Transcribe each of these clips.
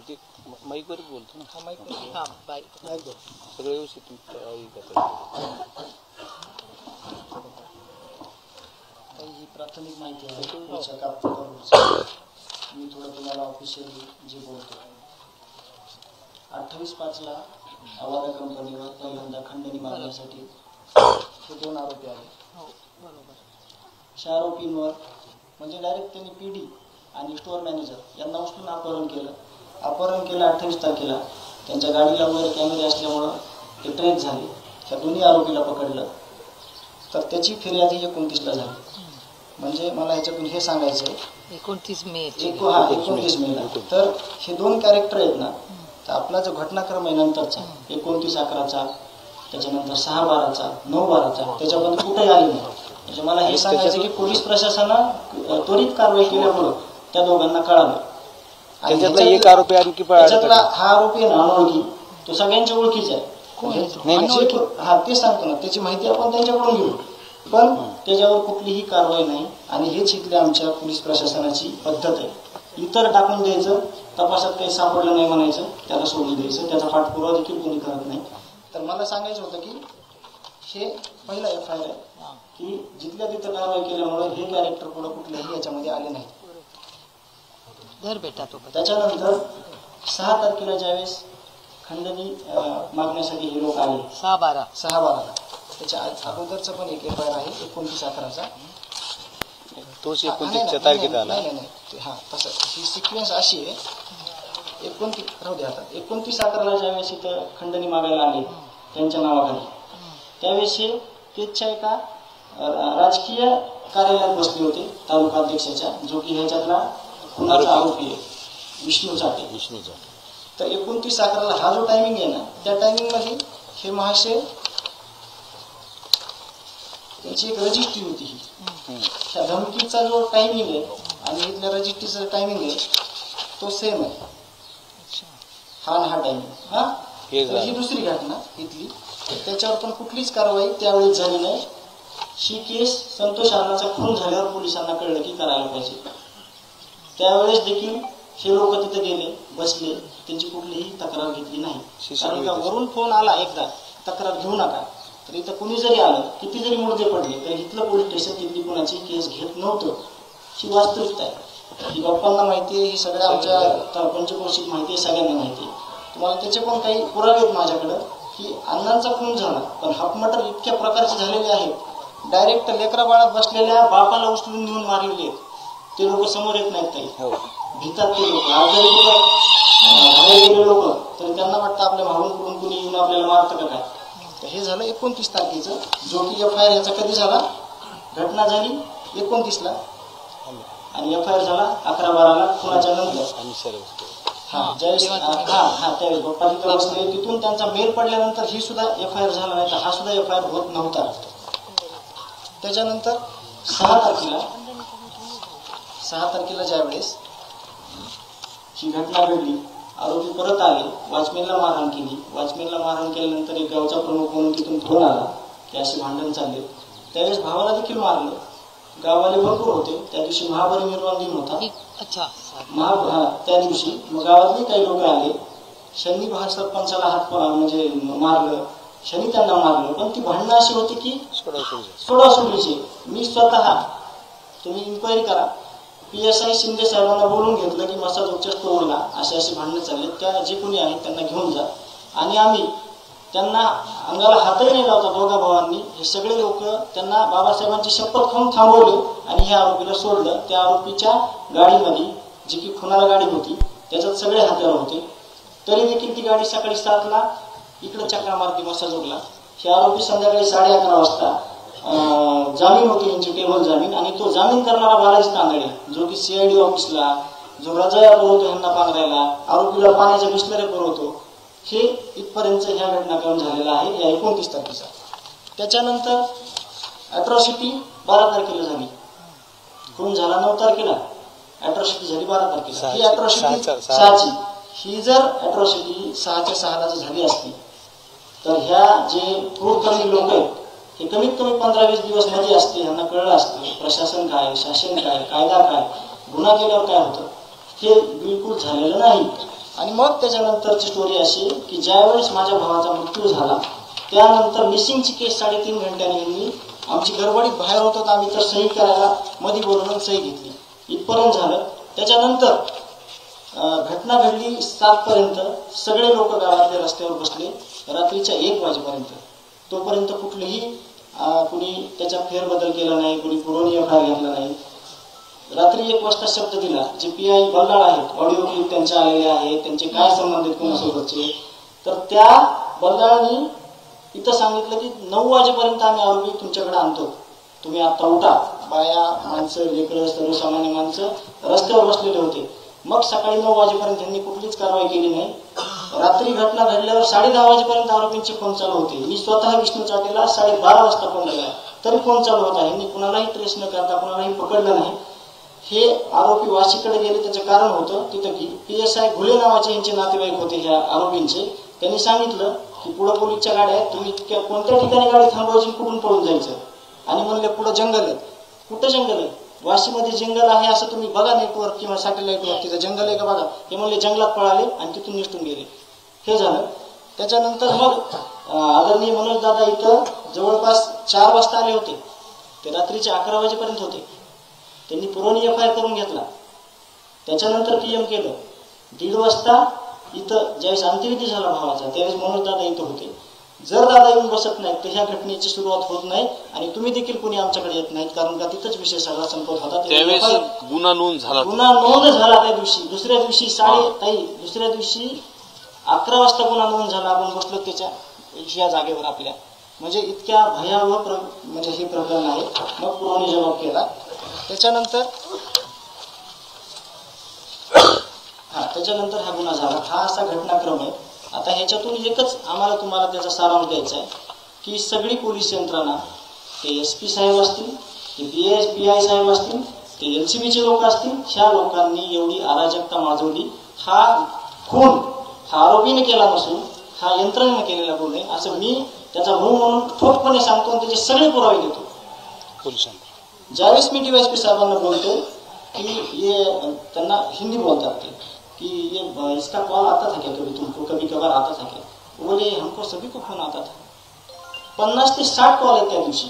ते माईकवर बोलतो ना. सगळं व्यवस्थित ही प्राथमिक माहिती आहे. मी थोडं तुम्हाला ऑफिशियली जे बोलतो 28/5 आवारा कंपनीवर पहिल्यांदा खंडणी मागण्यासाठी हे 2 आरोपी आले. अशा आरोपींवर म्हणजे डायरेक्ट त्यांनी PD आणि स्टोअर मॅनेजर यांना उचलून अपहरण केलं. 28 तारखेला त्यांच्या गाडीला वगैरे कॅमेरे असल्यामुळं ते ट्रेस झाले. त्या दोन्ही आरोपीला पकडलं तर त्याची फिर्याद ही 29ला झाली. म्हणजे मला ह्याच्यातून हे सांगायचं आहे 29 मे तर हे 2 कॅरेक्टर आहेत ना. तर आपला जो घटनाक्रम आहे नंतरचा 29/11चा त्याच्यानंतर 6/12चा 9/12चा त्याच्याबद्दल कुठेही आले नाही. म्हणजे मला हे सांगायचं की पोलीस प्रशासनानं त्वरित कारवाई केल्यामुळं त्या दोघांना कळालं. एक आरोपी आणखी त्याच्यातला हा आरोपी आहे ना अनोळखी तो सगळ्यांच्या ओळखीचा आहे. हा ते सांगतो ना त्याची माहिती आपण त्यांच्याकडून घेऊ पण त्याच्यावर कुठलीही कारवाई नाही. आणि हेच इथल्या आमच्या पोलीस प्रशासनाची पद्धत आहे. इतर टाकून द्यायचं तपासात काही सापडलं नाही म्हणायचं त्याला सोडून द्यायचं त्याचा पाठपुरावा देखील कोणी करत नाही. तर मला सांगायचं होतं की हे पहिला FIR आहे की जिथल्या तिथं कारवाई केल्यामुळे हे कॅरेक्टर पुढे कुठल्याही याच्यामध्ये आले नाही. त्याच्यानंतर 6 तारखेला ज्यावेळेस खंडणी मागण्यासाठी हे लोक आले 6/12 त्याच्या अगोदरचा पण एक FIR आहे 29/11चा. तोच 29च्या तारखेला आला. नाही हा तसं ही सिक्वेन्स अशी आहे. 29/11ला ज्यावेळेस इथं खंडणी मागायला आले त्यांच्या नावाखाली त्यावेळेस हे केजच्या एका राजकीय कार्यालयात बसले होते तालुका अध्यक्षाच्या जो की ह्याच्यातला खुनाचा आरोपी आहे विष्णू चाटे. तर 29/11ला हा जो टायमिंग आहे ना त्या टायमिंग मध्ये हे महाशय त्यांची एक रजिस्ट्री होती. ही धमकीचा जो टायमिंग आहे आणि इथल्या रजिस्ट्रीचा टायमिंग आहे तो सेम आहे. हा टायमिंग हा ही दुसरी घटना इथली त्याच्यावर पण कुठलीच कारवाई त्यावेळेस झाली नाही. ही केस संतोष अण्णाचा खून झाल्यावर पोलिसांना कळलं की करायला पाहिजे. त्यावेळेस देखील हे लोक तिथे गेले बसले त्यांची कुठलीही तक्रार घेतली नाही. कारण का वरून फोन आला एकदा तक्रार घेऊ नका तर इथं कुणी जरी आलं किती जरी मुर्दे पडले तर इथलं पोलीस स्टेशन तिथली कोणाची केस घेत नव्हतं. ही वास्तविकता आहे. ही बाप्पांना माहिती आहे. ही सगळ्या आमच्या पंचक्रोशीत माहिती आहे सगळ्यांना माहिती आहे. तुम्हाला त्याचे पण काही पुरावे आहेत माझ्याकडं की अण्णांचा खून झाला पण हाफमटर इतक्या प्रकारचे झालेले आहेत डायरेक्ट लेकरा बाळात बसलेल्या बापाला उचलून नेऊन मारलेले आहेत. ते लोक समोर येत नाहीत काही भीतात ते लोक. आज जरी कुठे गेले लोक तर त्यांना वाटतं आपल्या भाऊंकडून कुणी येऊन आपल्याला मारतं का काय. तर हे झालं 29 तारखेचं जो की FIR याचा कधी झाला घटना झाली 29ला आणि FIR झाला 11/12ला खुनाच्या नंतर. ज्यावेळेस त्यावेळेस बाप्पा तिथं बसले तिथून त्यांचा मेल पडल्यानंतर ही सुद्धा FIR झाला नाही तर हा सुद्धा FIR होत नव्हता. त्याच्यानंतर 6 तारखेला ज्यावेळेस ही घटना घडली आरोपी परत आले वॉचमॅनला मारहाण केली. वॉचमॅनला मारहाण केल्यानंतर एक गावचा प्रमुख म्हणून तिथून फोन आला की असे भांडण चालले. त्यावेळेस भावाला देखील मारलं. गावाले भरपूर होते त्या दिवशी महापरिनिर्वाण दिन होता. त्या दिवशी मग गावातले काही लोक आले. शनी सरपंचाला हात म्हणजे मारलं शनी त्यांना मारलं पण ती भांडणं अशी होती की सोडासोडीची. मी स्वतः तुम्ही इन्क्वायरी करा PSI शिंदे साहेबांना बोलून घेतलं की मसा चौकच्या तोडला असे भांडणं चालले. त्या जे कोणी आहेत त्यांना घेऊन जा आणि आम्ही त्यांना अंगाला हातही नाही लावता दोघा भावांनी. हे सगळे लोक त्यांना बाबासाहेबांची शपथ खाऊन थांबवले आणि ह्या आरोपीला सोडलं. त्या आरोपीच्या गाडीमध्ये जी की खुनाला गाडी होती त्याच्यात सगळे हत्यार होते. तरी देखील ती गाडी सकाळी 7ला इकडे चक्रा मारती मसा जोगला. हे आरोपी संध्याकाळी 11:30 वाजता जामीन होती यांची टेबल जामीन आणि तो जामीन करणारा बालाजी तांदळे जो की CID ऑफिसला जो रजाया पुरवतो ह्यांना पांघरायला आरोपीला पाण्याच्या बिस्लऱ्या पुरवतो हे इथपर्यंत ह्या घटनाक्रम झालेला आहे या 29 तारखेचा. त्याच्यानंतर अॅट्रॉसिटी 12 तारखेला झाली. खून झाला 9 तारखेला अॅट्रॉसिटी झाली 12 तारखेला. ही अॅट्रॉसिटी 6ची ही जर अॅट्रॉसिटी 6च्या 6ला जर झाली असती तर ह्या जे क्रूरकर्मी लोक आहेत हे कमीत कमी 15-20 दिवस मध्ये असते. ह्यांना कळलं असतं प्रशासन काय शासन काय कायदा काय गुन्हा केल्यावर काय होतं. हे बिलकुल झालेलं नाही. आणि मग त्याच्यानंतरची स्टोरी अशी की ज्यावेळेस माझ्या भावाचा मृत्यू झाला त्यानंतर मिसिंगची केस 3.5 घंट्याने यांनी आमची गडबडीत बाहेर होतो तर आम्ही तर सही करायला मध्ये बोलवून सही घेतली, इथपर्यंत झालं. त्याच्यानंतर घटना घडली 7 पर्यंत. सगळे लोक गावातल्या रस्त्यावर बसले रात्रीच्या 1 वाजेपर्यंत. तोपर्यंत कुठलीही कुणी त्याचा फेरबदल केला नाही, कुणी पुरवणी एफआयआर घेतला नाही. रात्री 1 वाजता शब्द दिला. जे PI बल्लाळ आहेत, ऑडिओ क्लिप त्यांच्या आलेले आहेत, त्यांचे काय संबंध आहेत कोणासोबतचे, तर त्या बल्लाळांनी इथं सांगितलं की 9 वाजेपर्यंत आम्ही आरोपी तुमच्याकडे आणतो, तुम्ही आता उठा. बाया, माणसं, लेकरं, सर्वसामान्य माणसं रस्त्यावर बसलेले होते. मग सकाळी 9 वाजेपर्यंत त्यांनी कुठलीच कारवाई केली नाही. रात्री घटना घडल्यावर 10:30 वाजेपर्यंत आरोपींचे फोन चालू होते. मी स्वतः विष्णू चाटेला 12:30 वाजता फोन केला तरी फोन चालू होता. यांनी कुणालाही ट्रेस न करता कुणालाही पकडलं नाही. हे आरोपी वाशीकडे गेले त्याचं कारण होतं तिथं की PSI घुले नावाचे यांचे नातेवाईक होते ह्या आरोपींचे. त्यांनी सांगितलं की पुढं पोलीसच्या गाड्या आहेत, तुम्ही कोणत्या ठिकाणी गाडी थांबवायची, कुठून पळून जायचं. आणि म्हणले पुढं जंगल आहे. कुठं जंगल आहे? वाशीमध्ये जंगल आहे असं तुम्ही बघा नेटवर्क किंवा सॅटेलाईटवर, तिथं जंगल आहे का बघा. हे म्हणले जंगलात पळाले आणि तिथून निसटून गेले. हे झालं. त्याच्यानंतर मग आदरणीय मनोज दादा इथं जवळपास 4 वाजता आले होते. ते रात्रीचे 11 वाजेपर्यंत होते. त्यांनी पुरवणी एफआयआर करून घेतला. त्याच्यानंतर PM केलं. 1:30 वाजता इथं ज्यावेळेस अंत्यविधी झाला भावाचा त्यावेळेस मनोज दादा इथं होते. जर दादा येऊन बसत नाहीत तर ह्या घटनेची सुरुवात होत नाही आणि तुम्ही देखील कोणी आमच्याकडे येत नाहीत, कारण का तिथंच विषय सगळा संपत होता. गुन्हा नोंद झाला त्या दिवशी. दुसऱ्या दिवशी 11 वाजता गुन्हा नोंद झाला. आपण बसलो त्याच्या या जागेवर आपल्या, म्हणजे इतक्या भयावह म्हणजे हे प्रकरण आहे. मग पुरवणी जबाब केला. त्याच्यानंतर हा गुन्हा झाला. हा असा घटनाक्रम आहे. आता ह्याच्यातून एकच आम्हाला तुम्हाला त्याचा सारांश द्यायचा आहे की सगळी पोलीस यंत्रणा, ते SP साहेब असतील, ते PI साहेब असतील, ते LCBचे लोक असतील, ह्या लोकांनी एवढी अराजकता माजवली. हा खून हा आरोपीने केला नसून हा यंत्रणेने केलेला गुन्हा आहे असं मी त्याचा भाऊ म्हणून ठोकपणे सांगतो आणि त्याचे सगळे पुरावे देतो पोलिसांना. ज्यावेळेस मी DYSP साहेबांना बोलतो कि ये त्यांना हिंदी बोलतात ते कि ये इसका कॉल आता था क्या कभी तुमको, कभी कभार आता था क्या. बोले हमको सभी को फोन आता था. 50 ते 60 कॉल आहेत त्या दिवशी.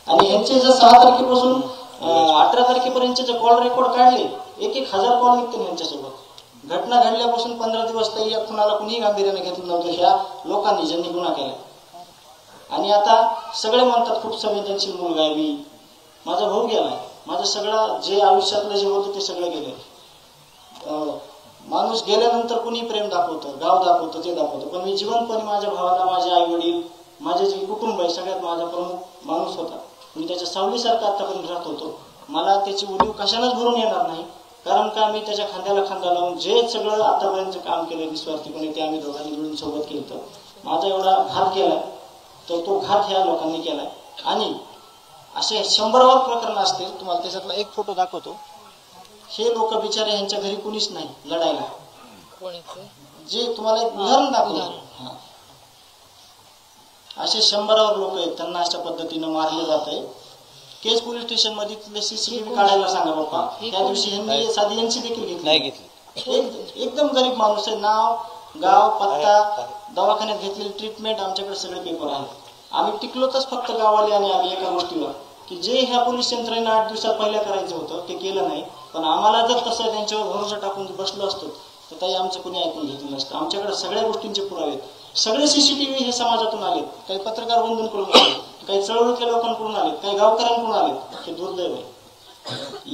आणि ह्यांचे जर 6 तारखेपासून 18 तारखेपर्यंतचे जे कॉल रेकॉर्ड काढले 1,000 कॉल निघते यांच्यासोबत. घटना घडल्यापासून 15 दिवस तरी कुणाला कुणीही गांभीर्याने घेतलं नव्हतं ह्या लोकांनी ज्यांनी गुन्हा केला. आणि आता सगळे म्हणतात खूप संवेदनशील मुलगा आहे मी. माझा भाऊ गेलाय. माझं सगळं जे आयुष्यातलं जे होतं ते सगळं गेलं. माणूस गेल्यानंतर कुणी प्रेम दाखवतं, गाव दाखवतं, ते दाखवतं, पण मी जिवंतपणे माझ्या भावाला, माझे आई वडील, माझे जे कुटुंब आहे सगळ्यात माझा प्रमुख माणूस होता. मी त्याच्या सावलीसारखा आतापर्यंत राहत होतो. मला त्याची उणीव कशालाच भरून येणार नाही, कारण का मी त्याच्या खांद्याला खांदा लावून जे सगळं आतापर्यंत काम केलं निस्वार्थीपणे ते आम्ही दोघांनी मिळून सोबत केलं. माझा एवढा घात केलाय तर तो घात ह्या लोकांनी केलाय. आणि असे 100वर प्रकरण असते. तुम्हाला त्याच्यातला एक फोटो दाखवतो. हे लोक बिचारे यांच्या घरी कुणीच नाही लढायला. जे तुम्हाला एक उदाहरण दाखवतो. असे 100वर लोक आहेत, त्यांना अशा पद्धतीनं मारले जात आहे. केज पोलीस स्टेशन मध्ये CCTV काढायला सांगा बाप्पा. त्या दिवशी यांनी साधी यांची देखील घेतली. एकदम गरीब माणूस आहे. नाव, गाव, पत्ता, दवाखान्यात घेतलेली ट्रीटमेंट, आमच्याकडे सगळे पेपर आहेत. आम्ही टिकलोतच फक्त गावाले आणि आम्ही एका गोष्टीवर की जे ह्या पोलीस यंत्रणेनं 8 दिवसात पहिल्या करायचं होतं ते केलं नाही. पण आम्हाला जर तसं त्यांच्यावर भरोसा टाकून बसलो असतो तर ताई आमचं कोणी ऐकून घेतलं नसतं. आमच्याकडे सगळ्या गोष्टींचे पुरावे आहेत. सगळे CCTV हे समाजातून आलेत. काही पत्रकार बंधूंकडून आले, काही चळवळीतल्या लोकांकडून आलेत, काही गावकऱ्यांकडून आलेत. हे दुर्दैव आहे.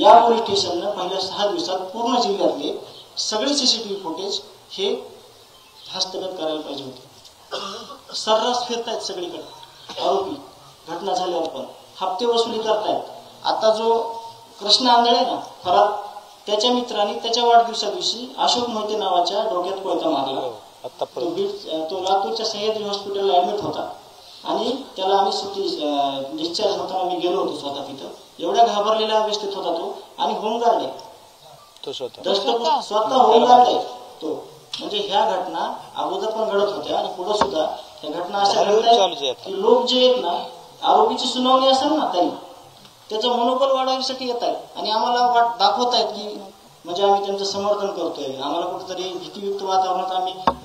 या पोलीस स्टेशननं पहिल्या 6 दिवसात पूर्ण जिल्ह्यातले सगळे CCTV फुटेज हे हस्तगत करायला पाहिजे होते. सर्रास फिरतायत सगळीकडे आरोपी. घटना झाल्यावर पण हप्ते वसुली करतायत. आता जो कृष्ण आंधळे ना फरार, त्याच्या मित्रांनी त्याच्या वाढदिवसा दिवशी अशोक मोहिते नावाच्या डोक्यात कोयता मारला. तो लातूरच्या सह्याद्री हॉस्पिटलला ऍडमिट होता आणि त्याला आम्ही डिस्चार्ज होताना मी गेलो होतो स्वतः तिथं. एवढ्या घाबरलेल्या अवस्थेत होता तो. आणि होमगार्ड आहे तो, स्वतः होमगार्ड आहे तो. म्हणजे ह्या घटना अगोदर पण घडत होत्या आणि पुढे सुद्धा ह्या घटना अशा घडतात की लोक जे आहेत ना, आरोपीची सुनावणी असेल ना तरी त्याचं मनोबल वाढवण्यासाठी येत आहेत आणि आम्हाला दाखवत आहेत की म्हणजे आम्ही त्यांचं समर्थन करतोय. आम्हाला कुठेतरी भीतीयुक्त वातावरणात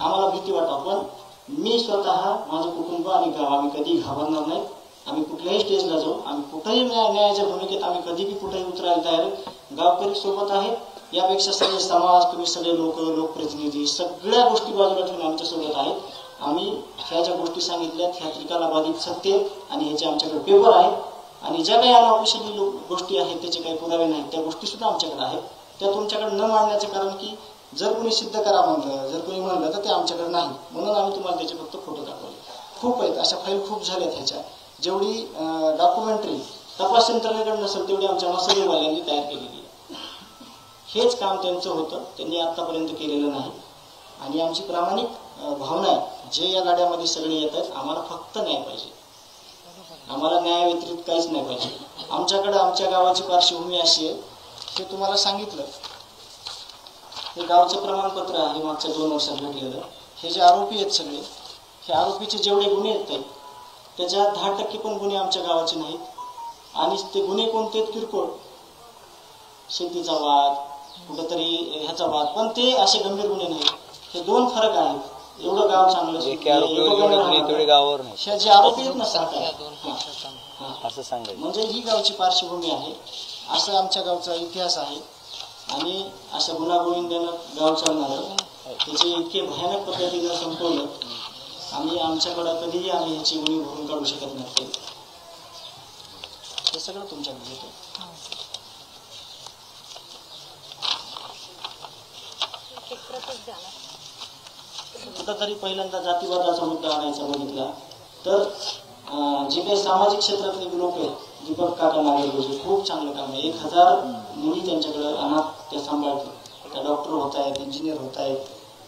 आम्हाला भीती वाटावं, पण मी स्वतः, माझं कुटुंब आणि गाव आम्ही कधी घाबरणार नाही. आम्ही कुठल्याही स्टेजला जाऊ, आम्ही कुठेही न्यायाच्या भूमिकेत आम्ही कधी बी कुठेही उतरायला तयार आहे. गावकरी सोबत आहेत, यापेक्षा सगळे समाज, तुम्ही सगळे लोकप्रतिनिधी सगळ्या गोष्टी बाजूला ठेवून आमच्या सोबत आहेत. आम्ही ह्या ज्या गोष्टी सांगितल्यात ह्या त्रिकालाबाधित सत्य आणि ह्याचे आमच्याकडे पेपर आहेत आणि ज्या काही अनऑफिशियली गोष्टी आहेत त्याचे काही पुरावे नाहीत त्या गोष्टी सुद्धा आमच्याकडे आहेत. त्या तुमच्याकडे न मांडण्याचं कारण की जर कोणी सिद्ध करा म्हणलं, जर कोणी म्हणलं तर ते आमच्याकडे नाही, म्हणून आम्ही तुम्हाला त्याचे फक्त फोटो दाखवले. खूप आहेत अशा फाईल, खूप झाल्यात ह्याच्या. जेवढी डॉक्युमेंटरी तपास यंत्रणेकडे नसेल तेवढी आमच्या मसुदेवाल्यांनी तयार केलेली आहे. हेच काम त्यांचं होतं, त्यांनी आतापर्यंत केलेलं नाही. आणि आमची प्रामाणिक भावना आहे, जे या लढ्यामध्ये सगळे येत आहेत, आम्हाला फक्त न्याय पाहिजे. आम्हाला न्याय व्यतिरिक्त काहीच नाही पाहिजे. आमच्याकडे आमच्या गावाची पार्श्वभूमी अशी आहे, हे तुम्हाला सांगितलं. हे गावचं प्रमाणपत्र आहे मागच्या 2 वर्षात भेटलेलं. हे जे आरोपी आहेत सगळे, हे आरोपीचे जेवढे गुन्हे आहेत त्याच्या 10% पण गुन्हे आमच्या गावाचे नाहीत. आणि ते गुन्हे कोणते आहेत? किरकोळ, शेतीचा वाद, कुठंतरी ह्याचा वाद, पण ते असे गंभीर गुन्हे नाहीत. हे 2 फरक आहेत. एवढं गाव चांगलं जे गावावर नाही, ह्या जे आरोपी आहेत ना असं सांगायचं. म्हणजे ही गावची पार्श्वभूमी आहे, असं आमच्या गावचा इतिहास आहे. आणि असं गुन्हागोविंदानं गाव चालणारं त्याचे इतके भयानक पद्धतीनं संपवलं. आम्ही आमच्याकडं कधीही आम्ही ह्याची उणीव भरून काढू शकत नाही. हे सगळं तुमच्याकडे येतं. कुठंतरी पहिल्यांदा जातीवादाचा मुद्दा आणायचा बघितला तर जे काही सामाजिक क्षेत्रातले लोक आहेत, दीपक काका नागेगुजी, खूप चांगलं काम आहे. 1000 मुली त्यांच्याकडे अनाथ त्या सांभाळतात. त्या डॉक्टर होत आहेत, इंजिनियर होत आहेत.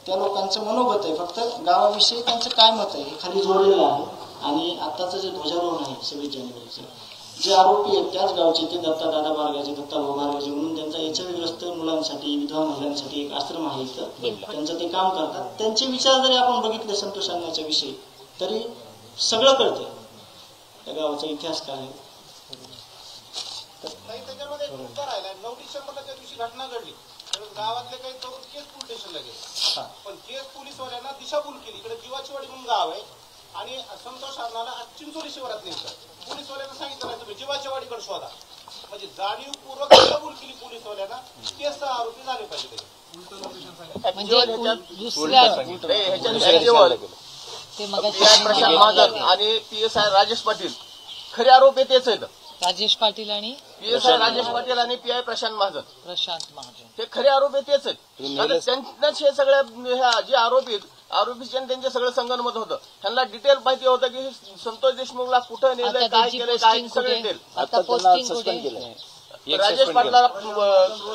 त्या लोकांचं मनोगत आहे, फक्त गावाविषयी त्यांचं काय मत आहे हे खाली जोडलेलं आहे. आणि आत्ताचं जे ध्वजारोहण आहे 26 जानेवारीचं, जे आरोपी आहेत त्याच गावचे, ते दत्ता दादा बारगाजे, दत्ता भाऊ बारगाजे म्हणून त्यांचा HIV-ग्रस्त मुलांसाठी, विधवा महिलांसाठी एक आश्रम आहे इथं, त्यांचं ते काम करतात. त्यांचे विचार जरी आपण बघितले संतोष अण्णाच्या विषयी तरी सगळं कळतं त्या गावाचा इतिहास काय आहे. त्याच्यामध्ये 9 डिसेंबरला त्या दिवशी घटना घडली, गावातले काही तरुण केस पोलीस स्टेशनला गेले, पण केस पोलीसवाल्यांना दिशाभूल केली. इकडे जीवाचीवाडी म्हणून गाव आहे आणि संतोष अण्णाला चिंचोली शिवारात नेमकं पोलीसवाल्यांना सांगितलं नाही तुम्ही जीवाचीवाडीकडे शोधा. म्हणजे जाणीवपूर्वक दिशाभूल केली पोलीसवाल्यांना. केस आरोपी झाले पाहिजे. प्रशांत महाजन आणि PSI राजेश पाटील खरे आरोपी तेच आहेत. राजेश पाटील आणि PSI राजेश पाटील आणि PI प्रशांत महाजन हे खरे आरोपी तेच आहेत. त्यांनाच हे सगळ्या जे आरोपीचे त्यांचे सगळं संगनमत होतं. त्यांना डिटेल माहिती होतं की संतोष देशमुखला कुठं नेलं, काय केलं, काय सगळं डिटेल. सस्पेंड केलं. राजेश पाटला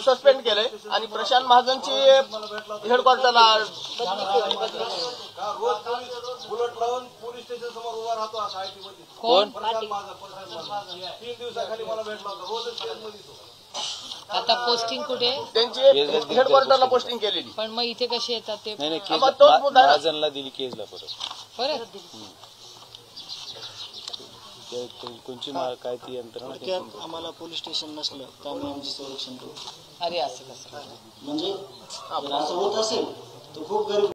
सस्पेंड केलंय आणि प्रशांत महाजनची हेडक्वार्टरला बुलेट लावून पोलीस स्टेशन समोर उभा राहतो. असा कोण 3 दिवसाखाली मला भेटला होता. रोजच केसमध्ये. आता पोस्टिंग कुठे? त्यांची हेडक्वार्टरला पोस्टिंग केलेली. पण मग इथे कशी येतात ते? महाजनला दिली केसला परत कोणची काय ती यंत्रणा. आम्हाला पोलीस स्टेशन नसलं तर आम्ही आमचे संरक्षण करू. अरे असं कसं? म्हणजे असं होत असेल तर खूप गरीब